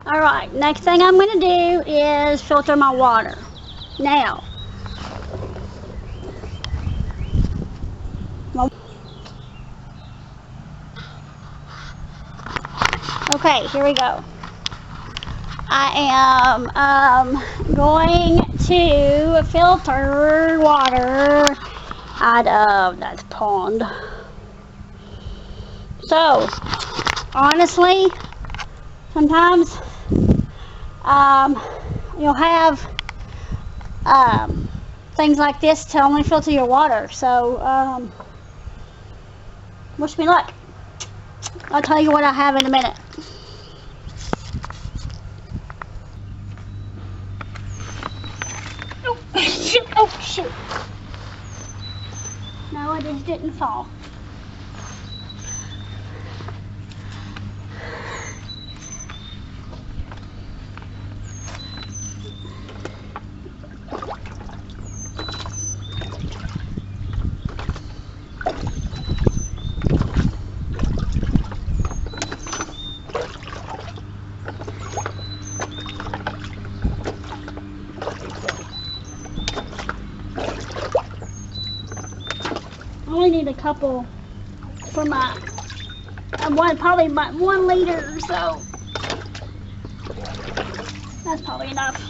Alright, next thing I'm going to do is filter my water. Now, okay, here we go. I am going to filter water out of that pond. So, honestly, sometimes you'll have things like this to only filter your water. So, wish me luck. I'll tell you what I have in a minute. Oh, shoot. Oh, shoot. No, I just didn't fall. I only need a couple for my probably about 1 liter or so. That's probably enough.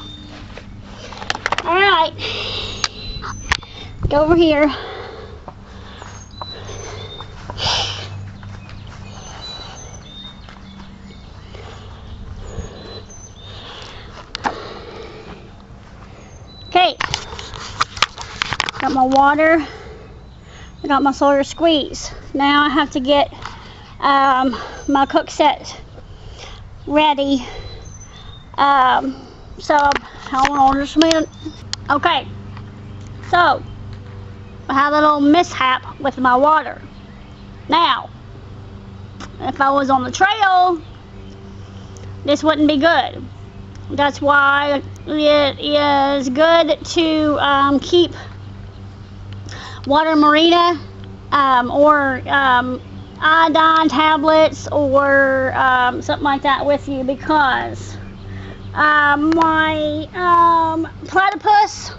Alright. Go over here. Okay. Got my water. I got my Sawyer squeeze. Now I have to get my cook set ready. So hold on just a minute. Okay, so I had a little mishap with my water. Now, if I was on the trail, this wouldn't be good. That's why it is good to keep water marina or iodine tablets or something like that with you, because my platypus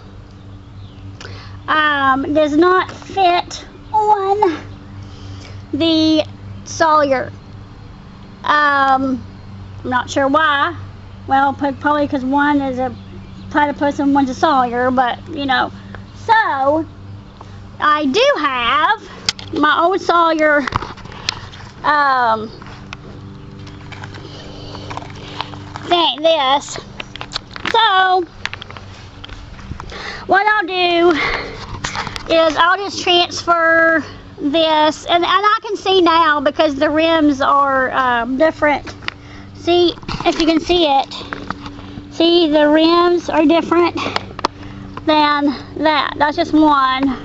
does not fit on the Sawyer. I'm not sure why. Well, probably because one is a platypus and one's a Sawyer, but you know. So I do have my old Sawyer this. So what I'll do is I'll just transfer this, and I can see now because the rims are different. See, if you can see it, see the rims are different than that. That's just one,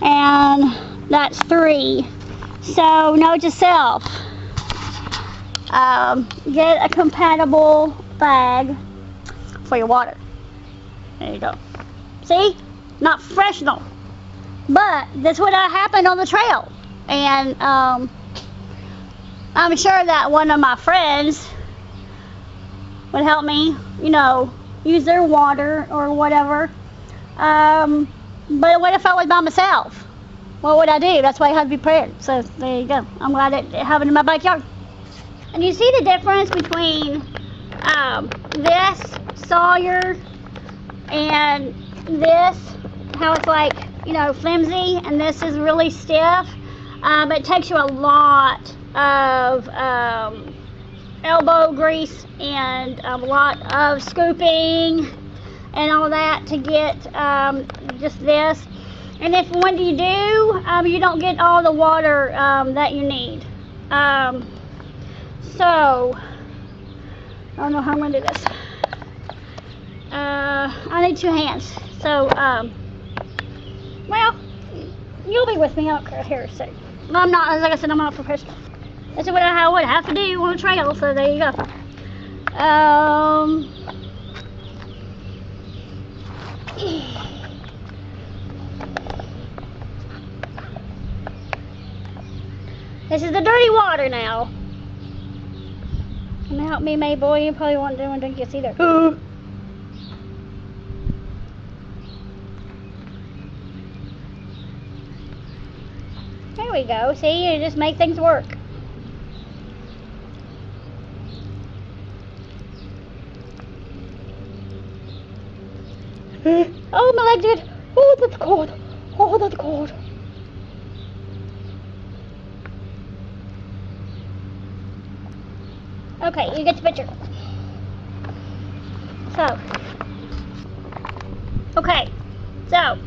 and that's 3. So note to self, get a compatible bag for your water. There you go. See, not professional, but that's what happened on the trail. And I'm sure that one of my friends would help me, you know, use their water or whatever. But what if I was by myself? What would I do? That's why I have to be prepared. So there you go. I'm glad I have it in my backyard. And you see the difference between this Sawyer and this, how it's like, you know, flimsy, and this is really stiff. It takes you a lot of elbow grease and a lot of scooping and all that to get just this. And if when you do, you don't get all the water that you need. So I don't know how I'm going to do this. I need 2 hands. So, well, you'll be with me. I don't care here soon. I'm not, like I said, I'm not a professional. This is what I would have to do on a trail, so there you go. This is the dirty water now. Help me, May boy. You probably won't do one drink this either. There we go. See, you just make things work. Oh, my leg did. Oh, that's cold. Oh, that's cold. Okay, you get the picture. So, okay, so,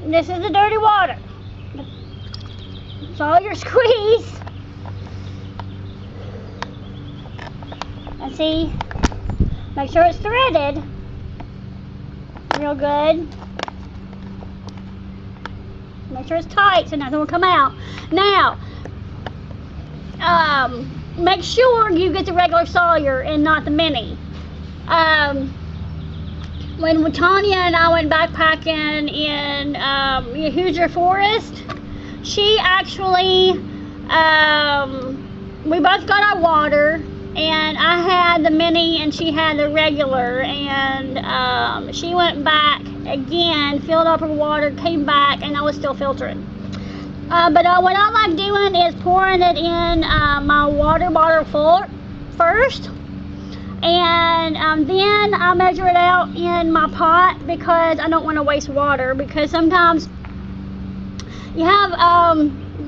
this is the dirty water. It's all your squeeze. And see, make sure it's threaded real good. Make sure it's tight so nothing will come out. Now, make sure you get the regular Sawyer and not the mini. When Tanya and I went backpacking in Hoosier Forest, she actually, we both got our water, and I had the mini and she had the regular, and she went back again, filled up her water, came back, and I was still filtering. But what I like doing is pouring it in my water bottle full first, and then I measure it out in my pot because I don't want to waste water, because sometimes you have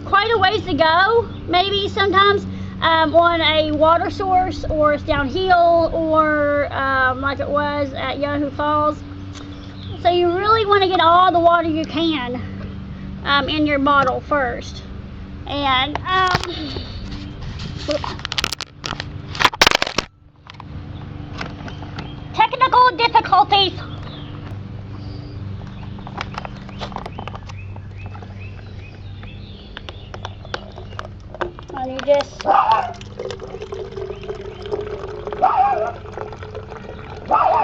quite a ways to go, maybe sometimes on a water source, or it's downhill, or like it was at Yahoo Falls. So you really want to get all the water you can in your bottle first. And technical difficulties. And you just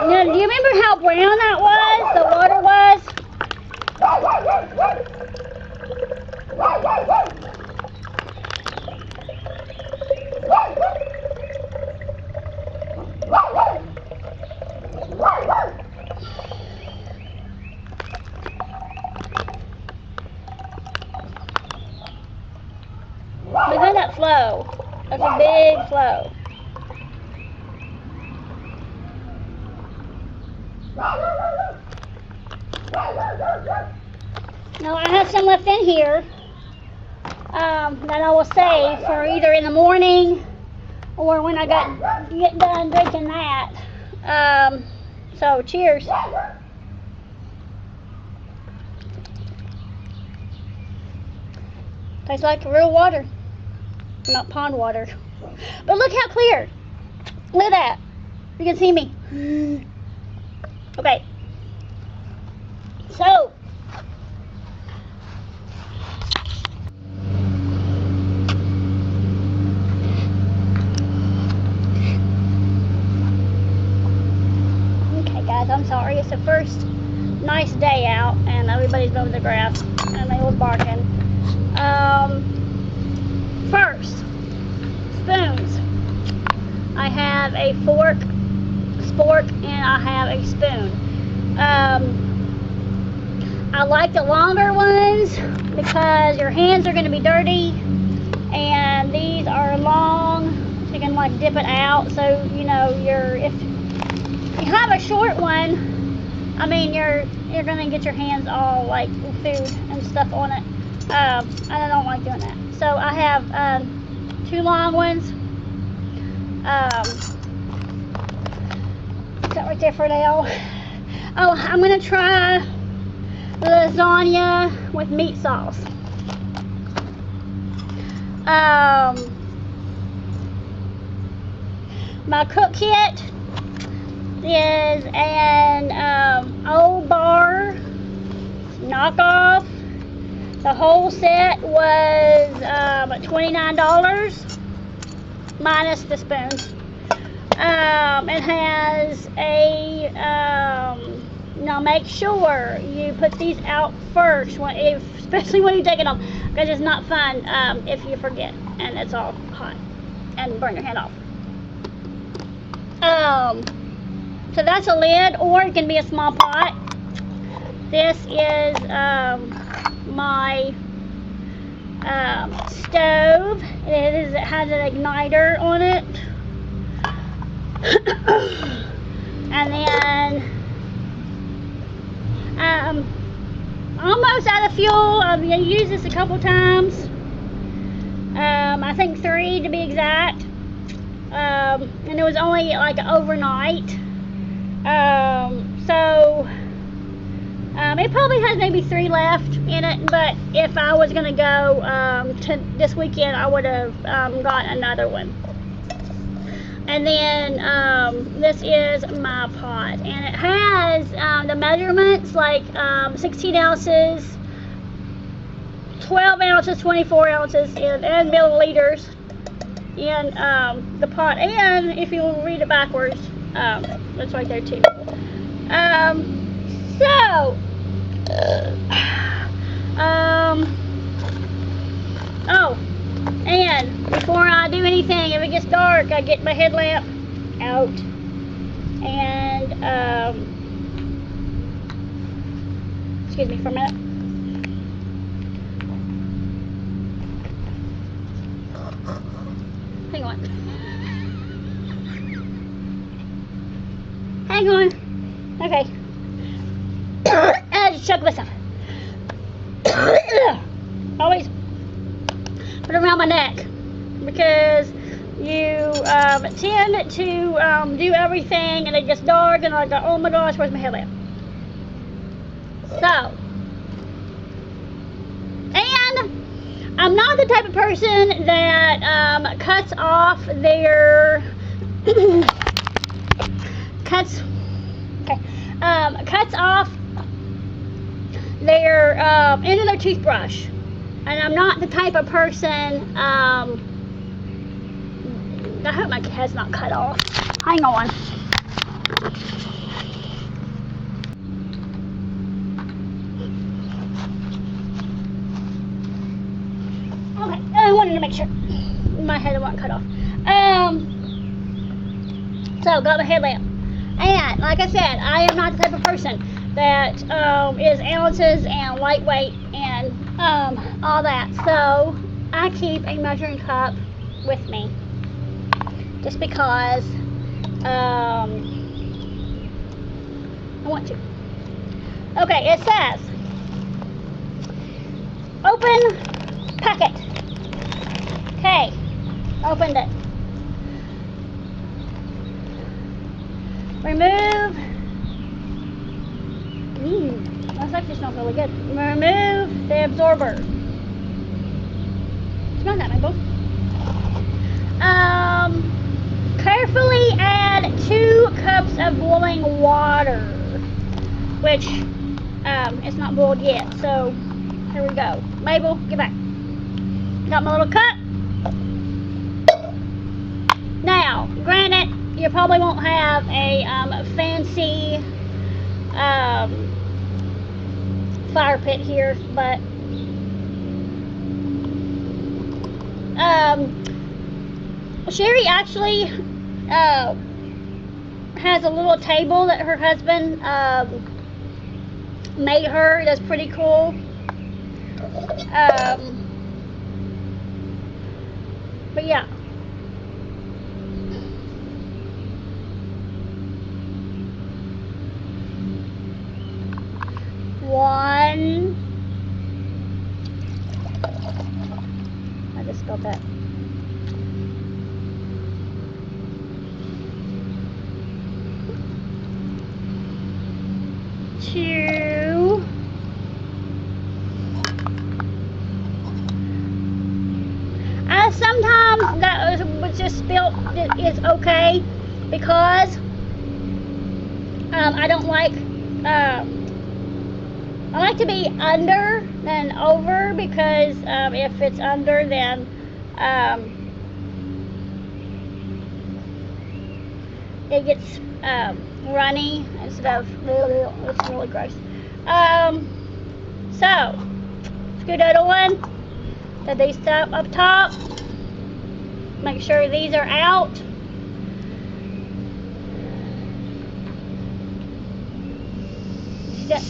now, do you remember how brown that was? The water was? Look at that flow. That's a big flow. Now I have some left in here that I will save for either in the morning or when I get done drinking that. So cheers. Tastes like real water, not pond water. But look how clear. Look at that. You can see me. Okay. So, okay guys, I'm sorry. It's the first nice day out and everybody's mowing the grass and they was barking. First, spoons. I have a fork, spork, and I have a spoon. I like the longer ones because your hands are going to be dirty, and these are long, so you can like dip it out. So you know, if you have a short one, I mean you're going to get your hands all like food and stuff on it. And I don't like doing that. So I have 2 long ones. That right there for now. Oh, I'm gonna try lasagna with meat sauce. My cook kit is an old bar knockoff. The whole set was $29 minus the spoons. It has a now make sure you put these out first, especially when you take it off, because it's not fun if you forget and it's all hot and burn your hand off. So that's a lid, or it can be a small pot. This is my stove. It has an igniter on it. And then almost out of fuel. I've used this a couple times. I think 3 to be exact. And it was only like overnight. So it probably has maybe 3 left in it, but if I was gonna go to this weekend, I would have got another one. And then this is my pot, and it has the measurements like 16 ounces, 12 ounces, 24 ounces, and milliliters in the pot. And if you read it backwards, that's right there too. Oh, and before I do anything, if it gets dark, I get my headlamp out and excuse me for a minute. Hang on. Hang on. Okay. I just choked myself. Always put it around my neck because you tend to do everything and it gets dark and I go, oh my gosh, where's my headlamp? So, and I'm not the type of person that cuts off their cuts off their end of their toothbrush, and I'm not the type of person. I hope my head's not cut off. Hang on. Okay, I wanted to make sure my head wasn't cut off. So got my headlamp, and like I said, I am not the type of person that is ounces and lightweight and all that. So I keep a measuring cup with me just because I want to. Okay, it says open packet. Okay, opened it. Remove. That's actually smells really good. Remove the absorber. Smell that, Michael. Carefully add 2 cups of boiling water, which it's not boiled yet. So here we go. Mabel, get back. Got my little cup. Now, granted, you probably won't have a fancy fire pit here, but Sherry actually has a little table that her husband made her. That's pretty cool. But yeah. One. I just spelled that. Two. Sometimes that was just spilled is okay because I don't like. I like to be under than over because if it's under, then it gets runny instead of it's really gross. So scoot it on. Set these up top. Make sure these are out. Yeah.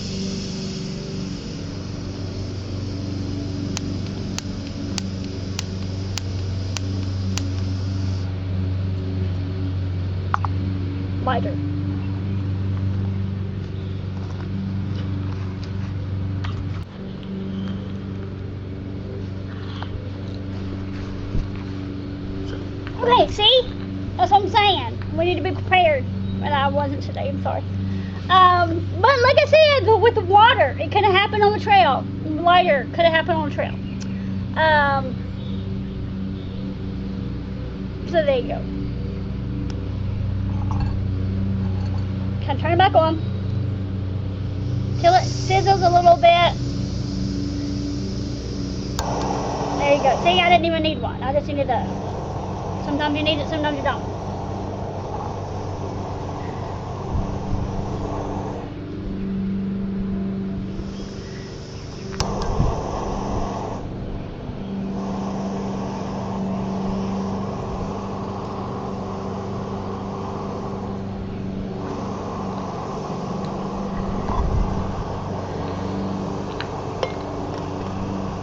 Lighter. Okay, see? That's what I'm saying. We need to be prepared. But I wasn't today, I'm sorry. But like I said, with the water, it could have happened on the trail. Lighter could have happened on the trail. So there you go. Can I turn it back on? Till it sizzles a little bit. There you go. See, I didn't even need one. I just needed a. Sometimes you need it, sometimes you don't.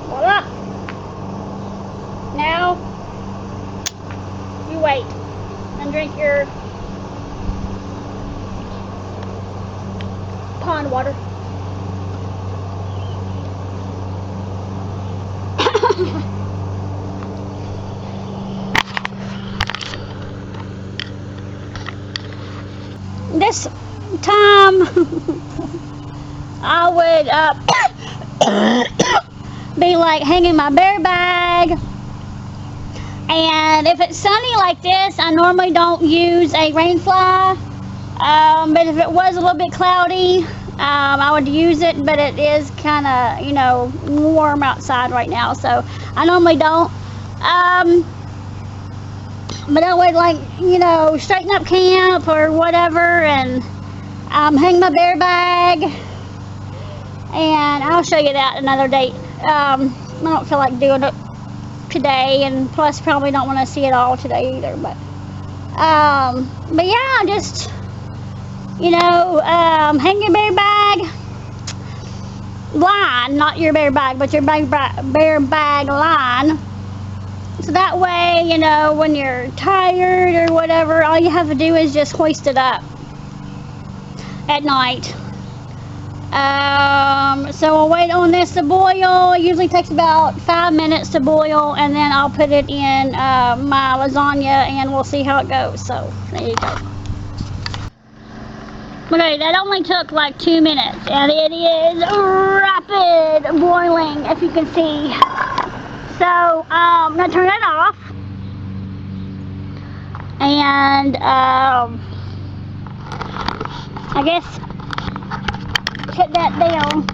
Voila! Now, you wait and drink your pond water. This time, I would be like hanging my bear bag. And if it's sunny like this, I normally don't use a rain fly. But if it was a little bit cloudy, I would use it. But it is kind of, warm outside right now, so I normally don't. But I would straighten up camp or whatever and hang my bear bag. And I'll show you that another date. I don't feel like doing it today, and plus probably don't want to see it all today either. But yeah, just hang your bear bag line, not your bear bag, but your bear bag line. So that way, when you're tired or whatever, all you have to do is just hoist it up at night. So I'll wait on this to boil. It usually takes about 5 minutes to boil, and then I'll put it in my lasagna, and we'll see how it goes. So there you go. Okay, that only took like 2 minutes, and it is rapid boiling, if you can see. So I'm gonna turn it off, and I guess put that down.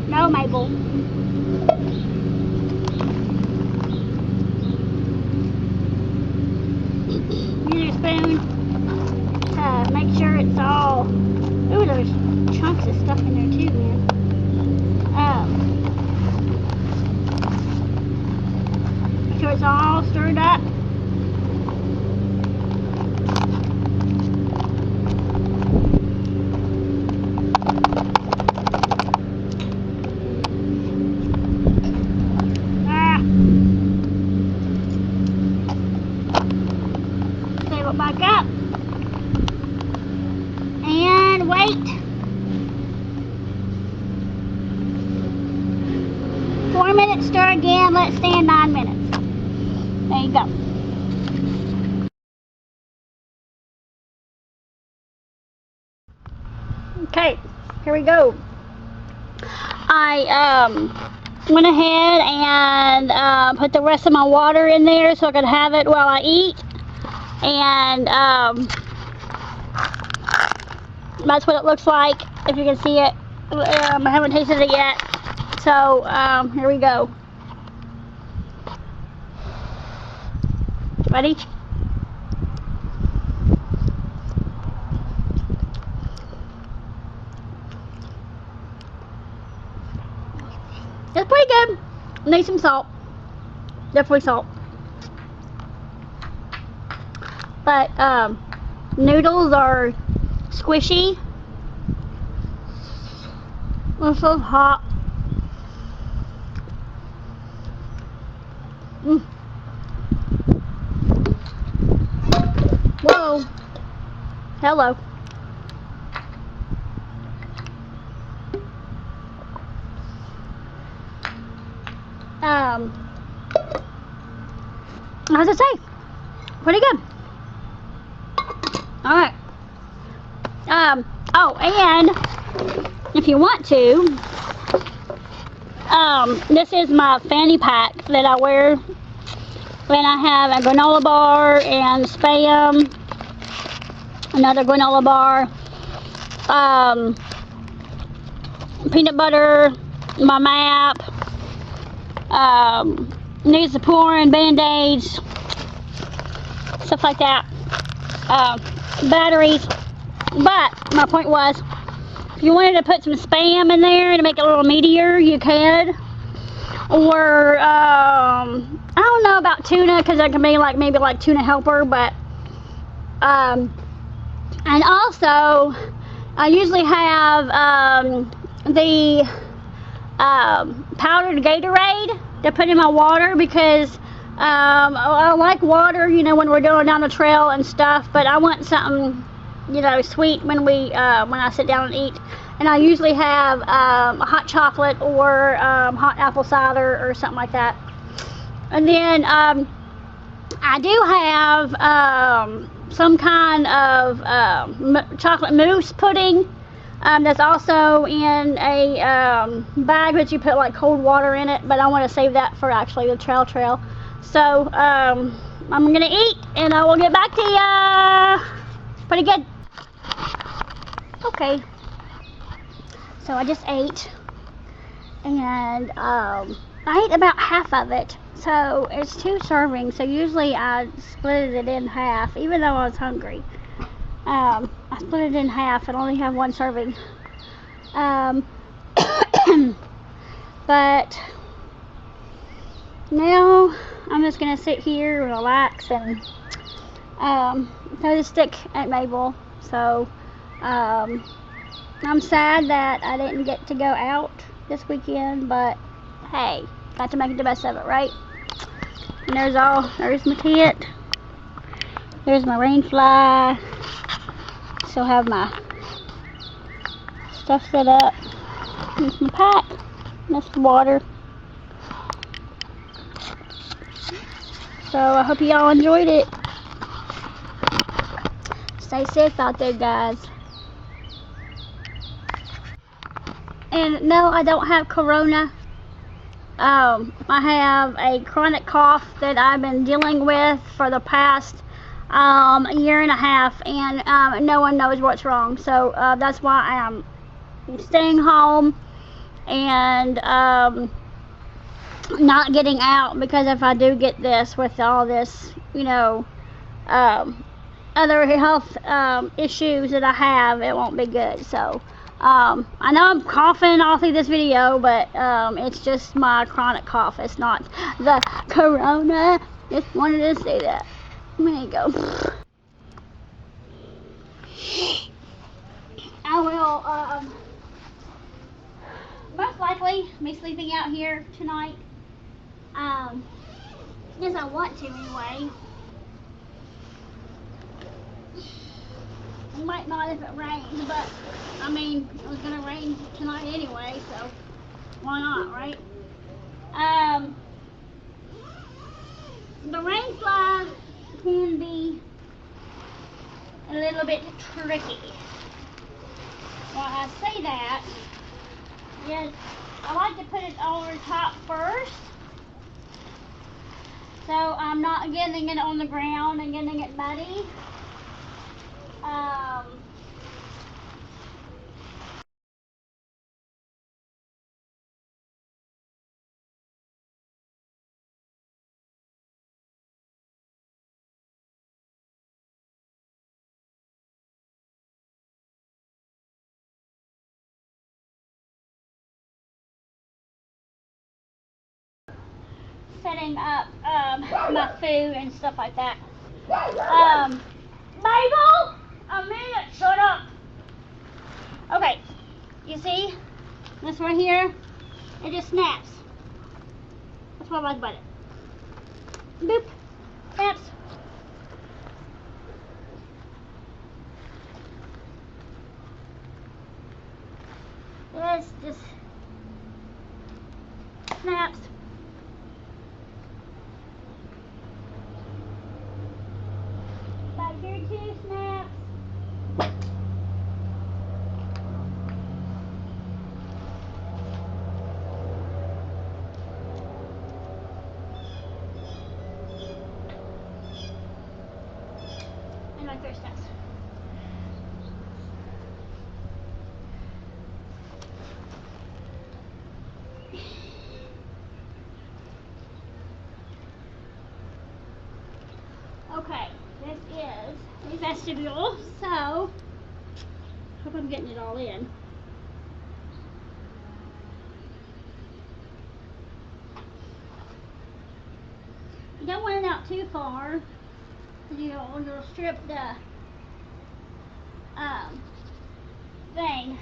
No, Mabel. Use your spoon. Make sure it's all. Ooh, there's chunks of stuff in there too, man. Make sure it's all stirred up. Save it back up. And wait. 4 minutes, stir again, let it stand 9 minutes. There you go. Okay, here we go. I went ahead and put the rest of my water in there so I could have it while I eat. And that's what it looks like, if you can see it. I haven't tasted it yet. So here we go. Ready? Need some salt. Definitely salt. But noodles are squishy. It's so hot. Mm. Whoa. Hello. How's it say? Pretty good. Alright. Oh, and if you want to, this is my fanny pack that I wear when I have a granola bar and Spam, another granola bar, peanut butter, my map, Neosporin, Band-Aids, stuff like that, batteries. But my point was, if you wanted to put some Spam in there to make it a little meatier, you could. Or I don't know about tuna, because that can be like maybe like tuna helper, but and also I usually have the powdered Gatorade to put in my water, because I like water, you know, when we're going down the trail and stuff, but I want something, you know, sweet when when I sit down and eat. And I usually have hot chocolate or hot apple cider or something like that. And then I do have some kind of chocolate mousse pudding that's also in a bag that you put like cold water in it, but I want to save that for actually the trail. So I'm gonna eat and I will get back to ya. Pretty good. Okay. So I just ate, and I ate about half of it. So it's 2 servings. So usually I split it in half, even though I was hungry. I split it in half and only have 1 serving. But now I'm just gonna sit here, relax, and throw the stick at Mabel. So I'm sad that I didn't get to go out this weekend, but hey, got to make the best of it, right? And there's my tent. There's my rain fly. Still have my stuff set up. There's my pack. That's the water. So I hope y'all enjoyed it. Stay safe out there, guys. And no, I don't have corona. I have a chronic cough that I've been dealing with for the past year and a half, and no one knows what's wrong. So that's why I am staying home and not getting out, because if I do get this with all this, you know, other health issues that I have, it won't be good. So I know I'm coughing all through this video, but it's just my chronic cough. It's not the corona. Just wanted to say that. There you go. I will most likely be sleeping out here tonight. Yes, I want to anyway. It might not if it rains, but I mean, it was gonna rain tonight anyway, so why not, right? The rain fly can be a little bit tricky. Why I say that is I like to put it over top first, so I'm not getting it on the ground and getting it muddy. setting up my food and stuff like that. Mabel, a minute, shut up. Okay, you see this right here? It just snaps. That's what I like about it. Boop, snaps. This just snaps. Back here too, snaps. And right there snaps. Okay, this is the vestibule, so hope I'm getting it all in. You don't want it out too far, you'll strip the thing.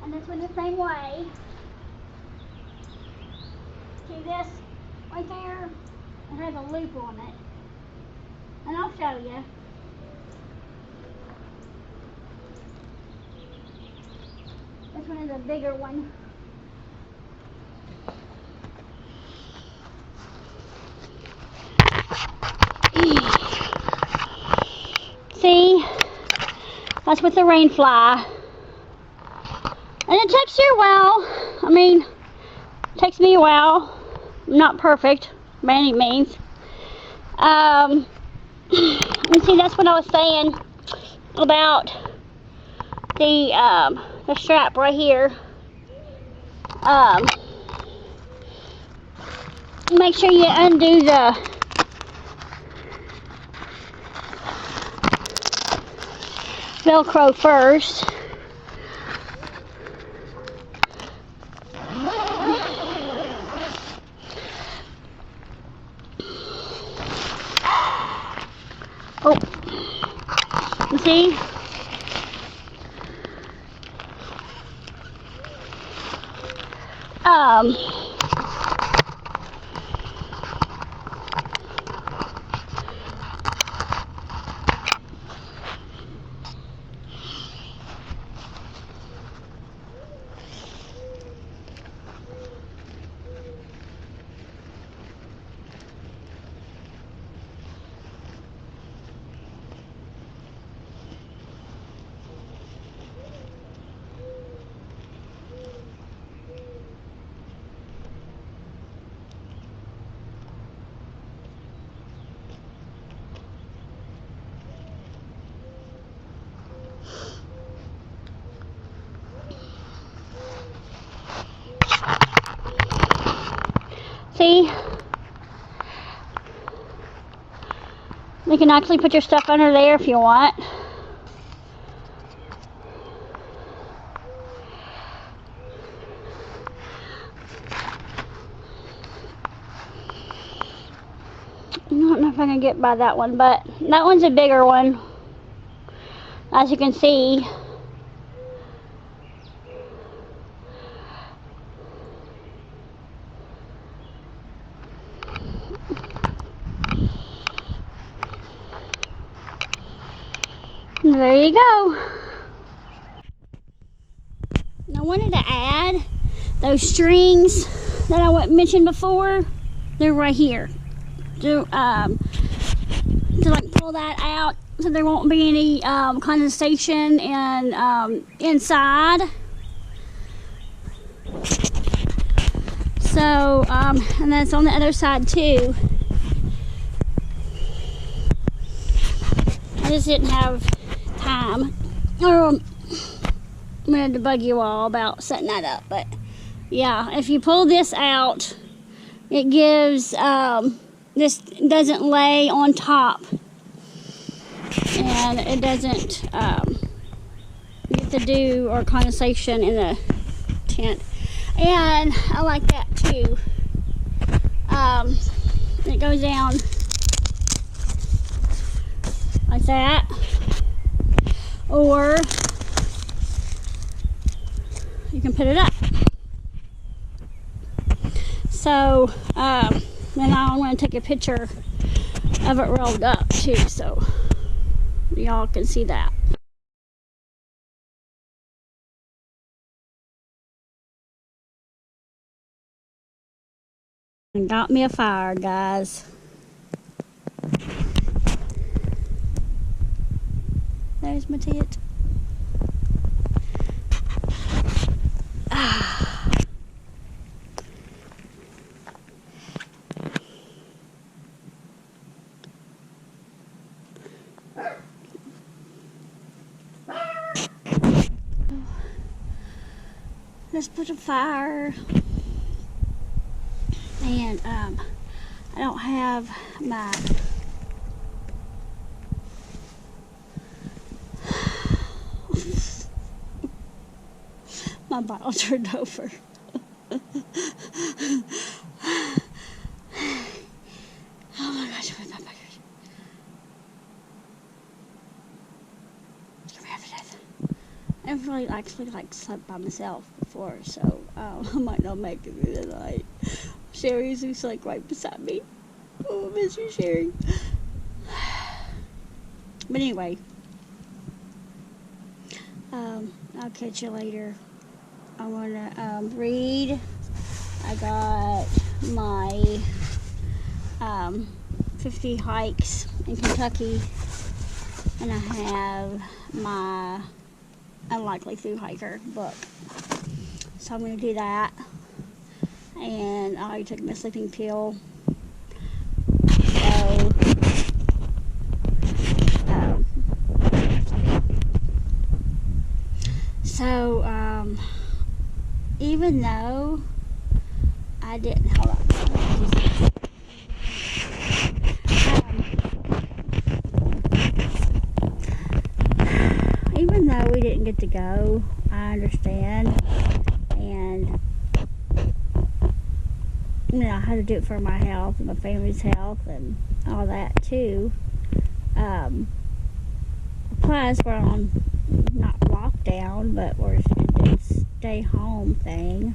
And this one the same way. See this right there? It has a loop on it. And I'll show you. This one is a bigger one. See? That's with the rain fly. And it takes you a while. I mean, it takes me a while. I'm not perfect by any means. And see, that's what I was saying about the strap right here. Make sure you undo the Velcro first. Oh, you see? See? You can actually put your stuff under there if you want. I don't know if I can get by that one, but that one's a bigger one, as you can see. There you go. I wanted to add those strings that I mentioned before. They're right here. To like pull that out so there won't be any condensation and inside. So and that's on the other side too. I just didn't have time. I'm going to bug you all about setting that up, but yeah, if you pull this out, it gives this doesn't lay on top, and it doesn't get the dew or condensation in the tent. And I like that too. It goes down like that, or you can put it up. So then I want to take a picture of it rolled up too, so y'all can see that. And got me a fire, guys. There's my tent. Let's put a fire. And I don't have my my bottle turned over. Oh my gosh, where's my bucket? I've really actually slept by myself before, so I might not make it through the night. Sherry's just right beside me. Oh, I miss you, Sherry. But anyway, I'll catch you later. I want to read. I got my 50 hikes in Kentucky, and I have my Unlikely Thru Hiker book. So I'm going to do that. And I already took my sleeping pill. So, even though I didn't, hold on. Even though we didn't get to go, I understand. And you know, I had to do it for my health and my family's health and all that too. Plus, we're on not lockdown, but we're in a stay home thing.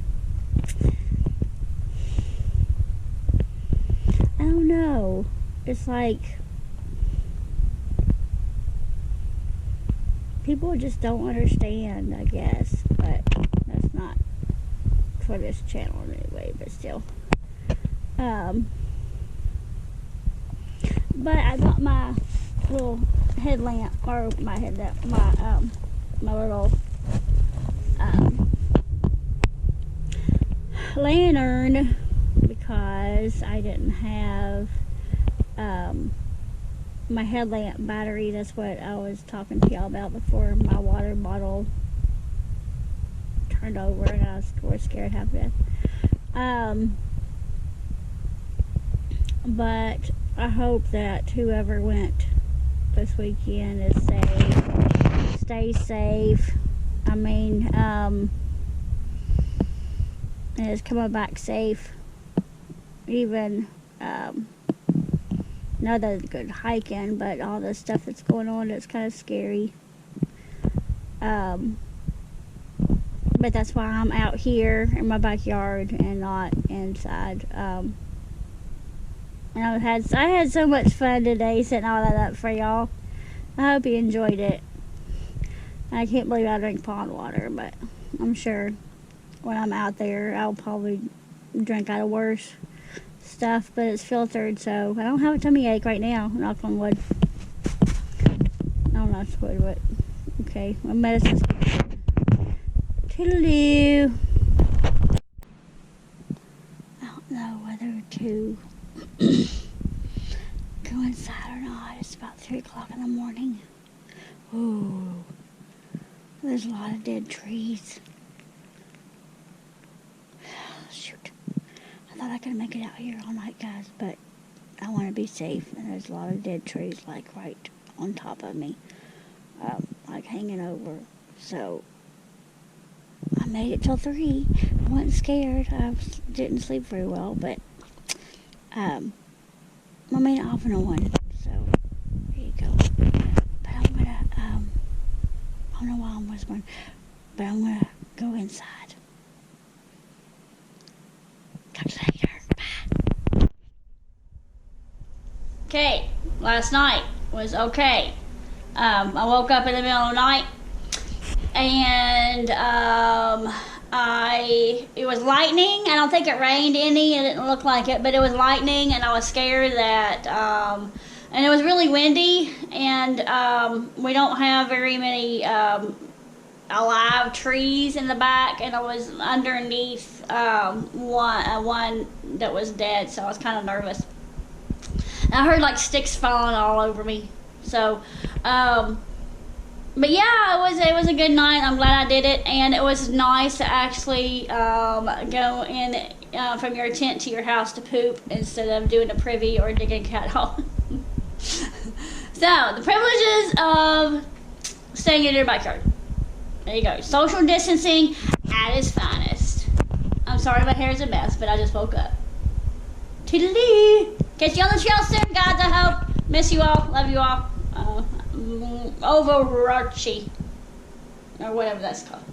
I don't know. It's like people just don't understand, I guess. But that's not for this channel anyway, but still. But I got my little headlamp, or my headlamp, my little lantern, because I didn't have my headlamp battery. That's what I was talking to y'all about before my water bottle turned over and I was scared half to death. But I hope that whoever went this weekend is safe. Stay safe. I mean, and is coming back safe. Even, not that it's good hiking, but all the stuff that's going on, it's kind of scary. But that's why I'm out here in my backyard and not inside. And I had so much fun today setting all that up for y'all. I hope you enjoyed it. I can't believe I drink pond water, but I'm sure when I'm out there, I'll probably drink out of worse stuff, but it's filtered, so I don't have a tummy ache right now, knock on wood. No, not wood, but okay, my medicine's toodaloo. I don't know whether to go inside or not. It's about 3 o'clock in the morning. Ooh, there's a lot of dead trees. Shoot. I thought I could make it out here all night, guys, but I want to be safe, and there's a lot of dead trees, like, right on top of me, like, hanging over, so made it till 3. I wasn't scared. Didn't sleep very well, but I made it off in a 1. So there you go. But I'm gonna I don't know why I'm whispering, but I'm gonna go inside. Catch you later. Bye. Okay, last night was okay. I woke up in the middle of the night, and it was lightning. I don't think it rained any. It didn't look like it, but it was lightning, and I was scared that. And it was really windy, and we don't have very many alive trees in the back, and I was underneath one that was dead, so I was kind of nervous. And I heard like sticks falling all over me. So, but yeah, it was a good night. I'm glad I did it, and it was nice to actually go in from your tent to your house to poop instead of doing a privy or digging a cat hole. So, the privileges of staying in your backyard. There you go. Social distancing at its finest. I'm sorry my hair is a mess, but I just woke up. Toodaloo! Catch you on the trail soon, guys, I hope. Miss you all. Love you all. Overarchy. Or whatever that's called.